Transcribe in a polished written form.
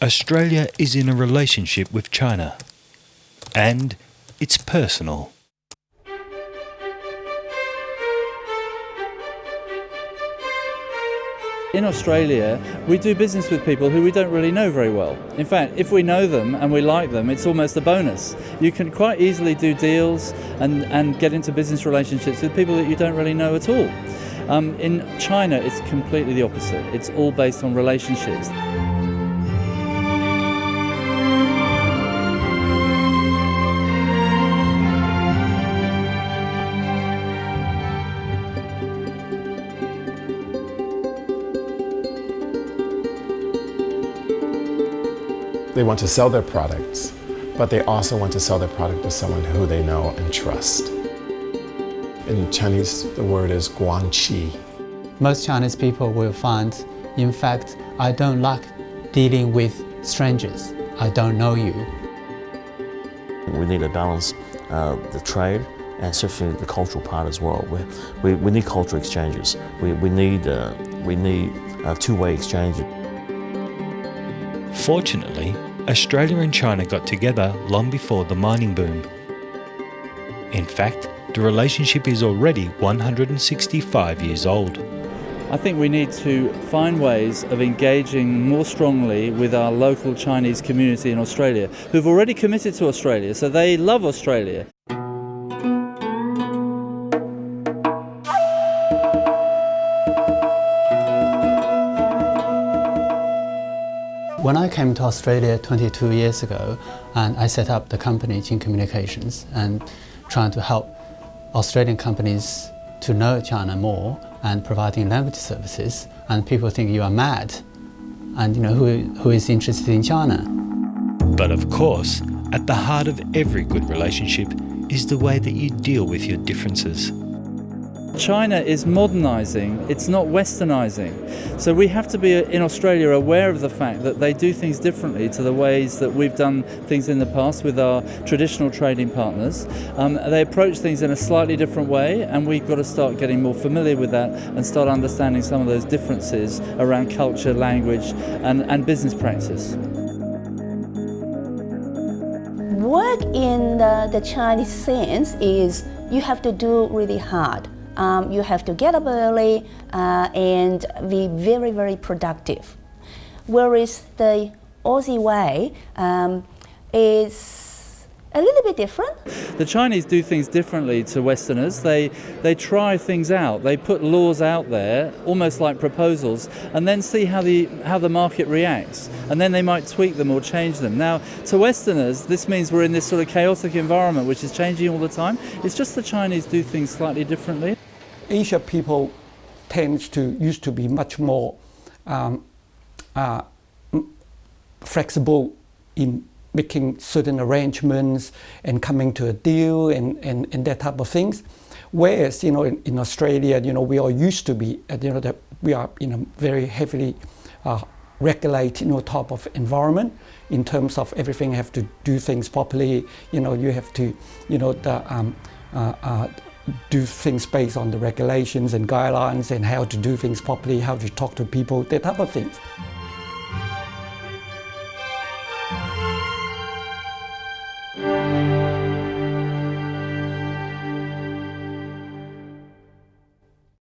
Australia is in a relationship with China, and it's personal. In Australia, we do business with people who we don't really know very well. In fact, if we know them and we like them, it's almost a bonus. You can quite easily do deals and get into business relationships with people that you don't really know at all. In China, it's completely the opposite. It's all based on relationships. They want to sell their products, but they also want to sell their product to someone who they know and trust. In Chinese, the word is guanqi. Most Chinese people will find, in fact, I don't like dealing with strangers. I don't know you. We need to balance the trade and certainly the cultural part as well. We need cultural exchanges. We need two-way exchange. Fortunately, Australia and China got together long before the mining boom. In fact, the relationship is already 165 years old. I think we need to find ways of engaging more strongly with our local Chinese community in Australia, who've already committed to Australia, so they love Australia. When I came to Australia 22 years ago, and I set up the company Jing Communications and trying to help Australian companies to know China more and providing language services, and people think you are mad, and who is interested in China? But of course, at the heart of every good relationship is the way that you deal with your differences. China is modernising, it's not westernising. So we have to be in Australia aware of the fact that they do things differently to the ways that we've done things in the past with our traditional trading partners. They approach things in a slightly different way, and we've got to start getting more familiar with that and start understanding some of those differences around culture, language and business practice. Work in the Chinese sense is you have to do really hard. You have to get up early and be very, very productive. Whereas the Aussie way is a little bit different. The Chinese do things differently to Westerners. They try things out. They put laws out there, almost like proposals, and then see how the market reacts. And then they might tweak them or change them. Now, to Westerners, this means we're in this sort of chaotic environment which is changing all the time. It's just the Chinese do things slightly differently. Asia people used to be much more flexible in making certain arrangements and coming to a deal and that type of things. Whereas in Australia, we are used to be that we are in a very heavily regulated type of environment in terms of everything have to do things properly. You have to do things based on the regulations and guidelines and how to do things properly, how to talk to people, that type of things.